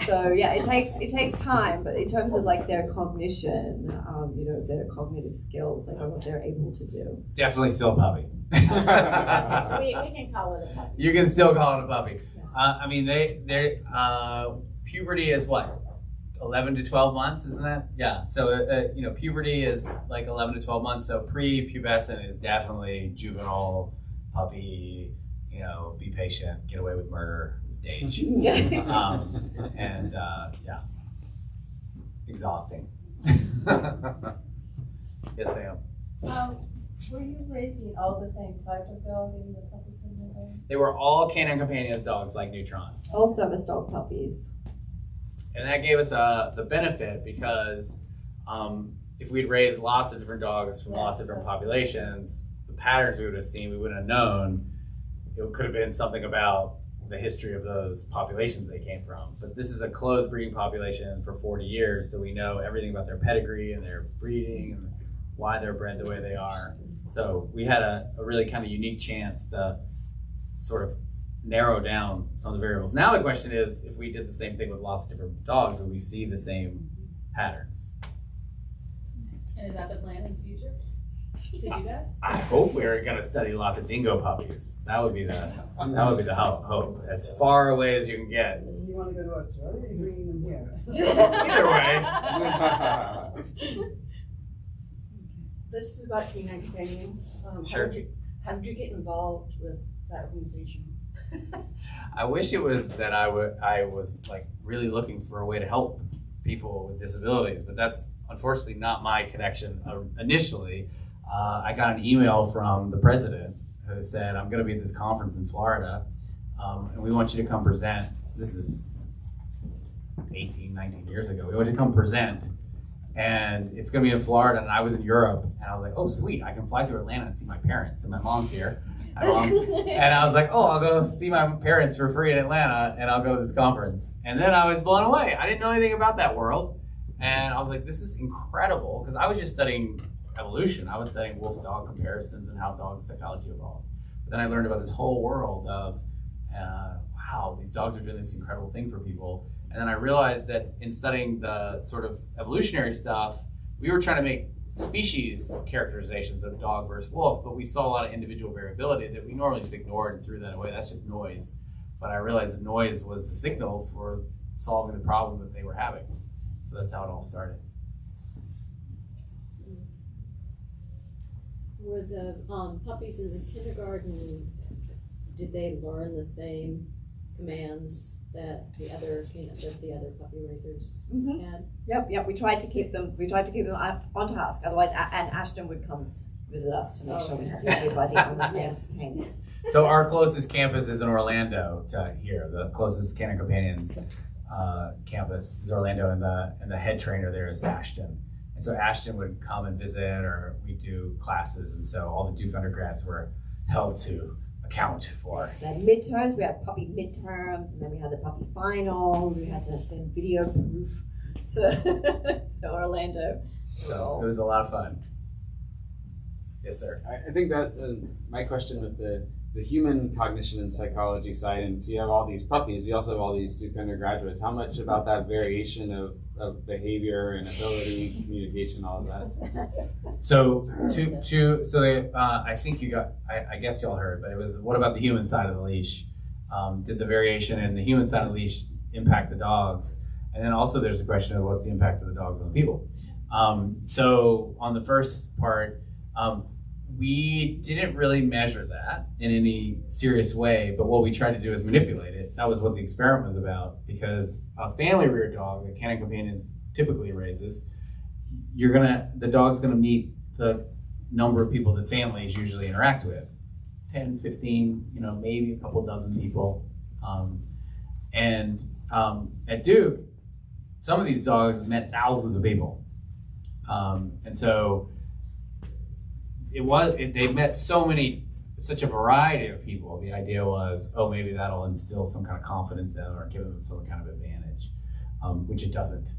S2: So yeah, it takes time, but in terms of their cognition, their cognitive skills, what they're able to do.
S3: Definitely still a puppy.
S5: So we can call it a puppy.
S3: You can still call it a puppy. I mean, puberty is what? 11 to 12 months, isn't that? Yeah. So, you know, puberty is like 11 to 12 months. So pre-pubescent is definitely juvenile, puppy, you know, be patient, get away with murder stage. And yeah, exhausting. Yes, ma'am.
S10: Were you raising all the same type of dog in the puppy kindergarten?
S3: They were all canine companion dogs like Neutron.
S2: All service dog puppies.
S3: And that gave us the benefit because if we'd raised lots of different dogs from lots of different populations, the patterns we would have seen, we wouldn't have known. It could have been something about the history of those populations they came from. But this is a closed breeding population for 40 years, so we know everything about their pedigree and their breeding and why they're bred the way they are. So we had a really kind of unique chance to sort of narrow down some of the variables. Now the question is, if we did the same thing with lots of different dogs, would we see the same patterns?
S10: And is that the plan in the future? To do that?
S3: I hope we're going to study lots of dingo puppies. That would be the hope. As far away as you can get.
S9: You want to go to Australia, or are you bringing them here?
S3: Either way.
S13: This is about canine companion.
S3: Sure.
S13: How did you get involved with that organization?
S3: I wish it was that I was like really looking for a way to help people with disabilities, but that's unfortunately not my connection. Initially, I got an email from the president who said, "I'm going to be at this conference in Florida, and we want you to come present." This is 18, 19 years ago. We want you to come present, and it's going to be in Florida, and I was in Europe, and I was like, "Oh, sweet! I can fly through Atlanta and see my parents, and my mom's here." And I was like, "Oh, I'll go see my parents for free in Atlanta, and I'll go to this conference." And then I was blown away. I didn't know anything about that world, and I was like, "This is incredible," because I was just studying evolution. I was studying wolf-dog comparisons and how dog psychology evolved. But then I learned about this whole world of, wow, these dogs are doing this incredible thing for people. And then I realized that in studying the sort of evolutionary stuff, we were trying to make species characterizations of dog versus wolf, but we saw a lot of individual variability that we normally just ignored and threw that away. That's just noise. But I realized that noise was the signal for solving the problem that they were having. So that's how it all started.
S4: Were the puppies in the kindergarten, did they learn the same commands that the other puppy raisers had?
S2: Yep. We tried to keep them on task. Otherwise, and Ashton would come visit us to make sure we had everybody on the same.
S3: So our closest campus is in Orlando to here. The closest Canine Companions campus is Orlando, and the head trainer there is Ashton. And so Ashton would come and visit, or we do classes, and so all the Duke undergrads were held to account for.
S2: We had midterms, we had puppy midterms, and then we had the puppy finals. We had to send video proof to Orlando.
S3: So it was a lot of fun. Yes, sir.
S14: I think that my question with the human cognition and psychology side, and so you have all these puppies, you also have all these Duke undergraduates. How much about that variation of behavior and ability, communication, all of that?
S3: So I think you got, I guess y'all heard, but it was, what about the human side of the leash? Did the variation in the human side of the leash impact the dogs? And then also there's the question of what's the impact of the dogs on the people? So on the first part, we didn't really measure that in any serious way, but what we tried to do is manipulate it. That was what the experiment was about, because a family reared dog that Canine Companions typically raises, the dog's gonna meet the number of people that families usually interact with. 10, 15, maybe a couple dozen people. At Duke, some of these dogs met thousands of people. And so they met such a variety of people. The idea was, oh, maybe that'll instill some kind of confidence in them or give them some kind of advantage, which it doesn't.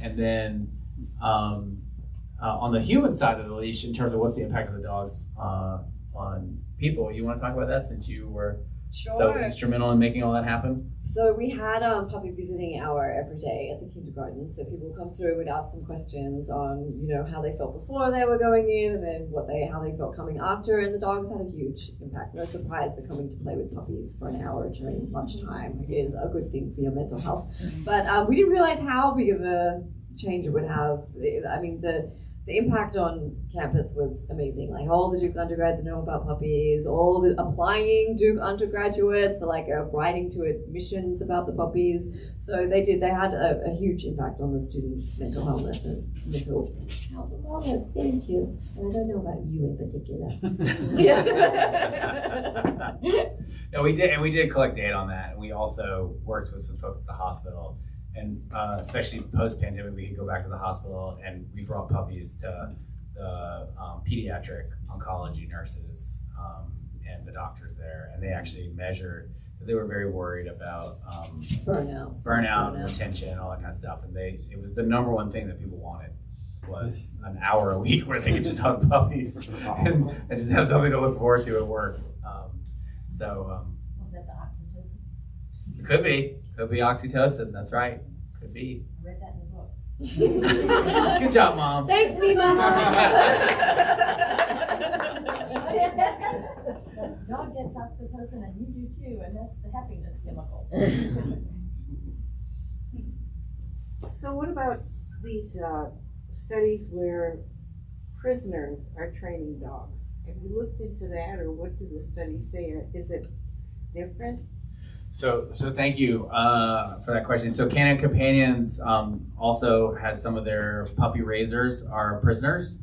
S3: And then on the human side of the leash, in terms of what's the impact of the dogs on people, you want to talk about that since you were
S2: Sure.
S3: instrumental in making all that happen?
S2: So we had puppy visiting hour every day at the kindergarten. So people would come through, we'd ask them questions on, you know, how they felt before they were going in, and then how they felt coming after. And the dogs had a huge impact. No surprise that coming to play with puppies for an hour during lunchtime is a good thing for your mental health. But we didn't realize how big of a change it would have. I mean, the impact on campus was amazing. Like all the Duke undergrads know about puppies, all the applying Duke undergraduates are like writing to admissions about the puppies. So they had a huge impact on the students' mental wellness and mental health and wellness, didn't you? And I don't know about you in particular.
S3: No, we did, and we did collect data on that. And we also worked with some folks at the hospital. And especially post-pandemic, we could go back to the hospital, and we brought puppies to the pediatric oncology nurses and the doctors there, and they actually measured, because they were very worried about burnout, retention, all that kind of stuff. And it was the number one thing that people wanted was an hour a week where they could just hug puppies and just have something to look forward to at work.
S10: Was that the oxytocin?
S3: It could be oxytocin. That's right. Could be.
S10: I read that in the book.
S3: Good job, Mom.
S2: Thanks, me, Mama.
S10: Dog gets oxytocin and you do too, and that's the happiness chemical.
S13: So what about these studies where prisoners are training dogs? Have you looked into that, or what do the studies say? Or is it different?
S3: So thank you for that question. So Canine Companions also has some of their puppy raisers are prisoners.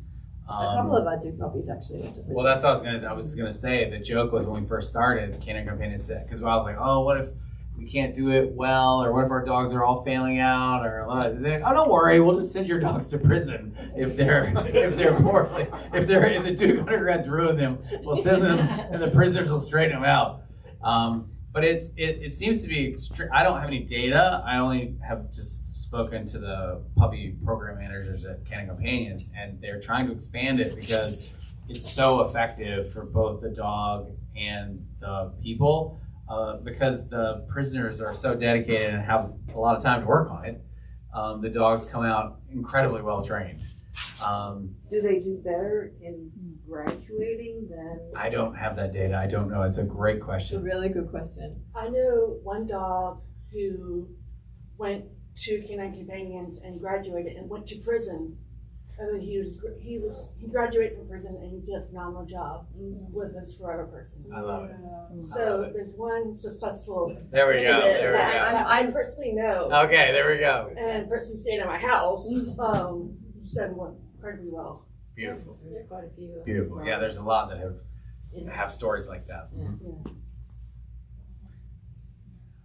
S2: A couple of our Duke puppies actually went to prison.
S3: Well, that's what I was gonna say. The joke was when we first started, Canine Companions said, because I was like, oh, what if we can't do it well, or what if our dogs are all failing out, or they're like, oh, don't worry, we'll just send your dogs to prison if they're poorly. If the Duke undergrads ruin them, we'll send them, and the prisoners will straighten them out. But it seems to be, I don't have any data. I only have just spoken to the puppy program managers at Canine Companions, and they're trying to expand it because it's so effective for both the dog and the people, because the prisoners are so dedicated and have a lot of time to work on it. The dogs come out incredibly well trained.
S13: Do they do better in graduating than?
S3: I don't have that data. I don't know. It's a great question.
S2: It's a really good question.
S7: I know one dog who went to Canine Companions and graduated and went to prison. He graduated from prison and he did a phenomenal job with this forever person.
S3: I love it.
S7: So there's one successful.
S3: There we go. There we go.
S7: I personally know.
S3: Okay, there we go.
S7: And the person stayed at my house. He's done incredibly well.
S3: Beautiful.
S4: There are quite a few.
S3: Beautiful. Yeah, there's a lot that have stories like that.
S4: Yeah.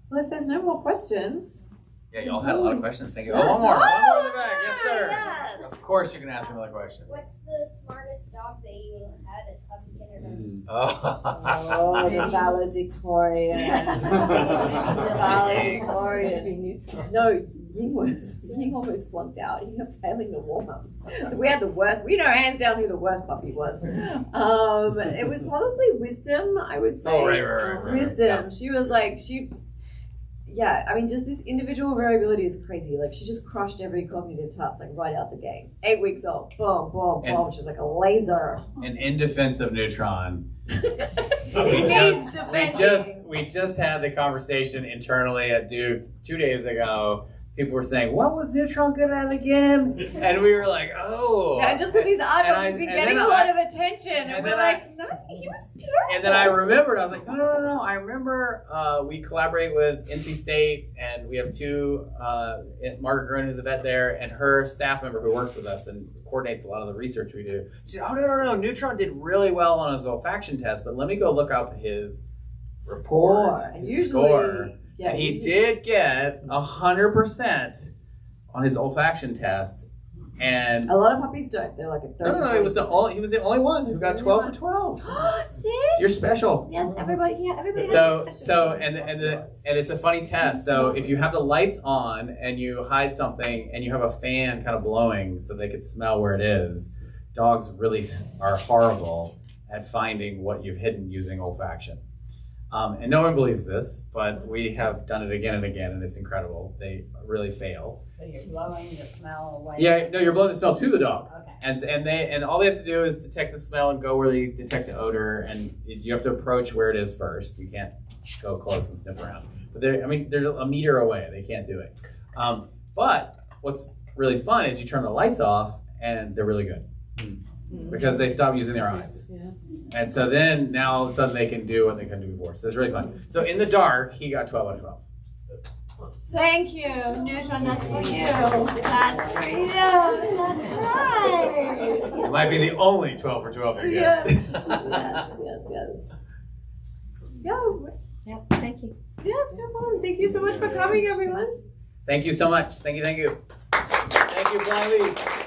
S2: Well, if there's no more questions.
S3: Yeah, y'all had a lot of questions. Thank you. Oh, one more in the back. Yes, sir.
S8: Yes.
S3: Of course you can ask another question.
S8: What's the smartest dog that you had at puppy kindergarten?
S2: Oh, the valedictorian. The valedictorian. No, he almost flunked out. He kept failing the warm-ups. We had the worst. We know hands down who the worst puppy was. It was probably Wisdom, I would say.
S3: Oh, right.
S2: Wisdom.
S3: Yeah.
S2: She was like, yeah, I mean, just this individual variability is crazy. Like, she just crushed every cognitive task, like, right out the gate. 8 weeks old, boom, boom, boom. She was like a laser.
S3: And in defense of Neutron,
S2: we
S3: just had the conversation internally at Duke 2 days ago. People were saying, what was Neutron good at again? And we were like, oh.
S2: Yeah, just because he's odd, he's been getting a lot of attention. And we're like, no, he was terrible.
S3: And then I remembered, I was like, no. I remember we collaborate with NC State, and we have two, Margaret Gruen, who's a vet there, and her staff member who works with us and coordinates a lot of the research we do. She said, oh, no. Neutron did really well on his olfaction test, but let me go look up his report, his score. Yeah, and he did get 100% on his olfaction test, and
S2: a lot of puppies don't. They're like a 30.
S3: No. He was the only one who got 12 for 12.
S2: See?
S3: You're special.
S2: Yes, everybody. Yeah, everybody.
S3: So it's a funny test. So if you have the lights on and you hide something and you have a fan kind of blowing so they could smell where it is, dogs really are horrible at finding what you've hidden using olfaction. And no one believes this, but we have done it again and again, and it's incredible. They really fail.
S5: So you're blowing the smell away?
S3: Yeah, no, you're blowing the smell to the dog.
S5: Okay.
S3: And all they have to do is detect the smell and go where they detect the odor, and you have to approach where it is first. You can't go close and sniff around. But they're a meter away. They can't do it. But what's really fun is you turn the lights off, and they're really good. Because they stop using their eyes.
S4: Yeah.
S3: And so then now all of a sudden they can do what they couldn't do before. So it's really fun. So in the dark, he got 12 out of 12.
S2: Thank you, Neutron. That's for you. That's for you. That's right.
S3: It might be the only 12 for 12 you get.
S2: Yes. Go.
S4: Yep, thank you.
S2: Yes, no problem. Thank you so much for coming, everyone.
S3: Thank you so much. Thank you. Thank you, Flyleaf.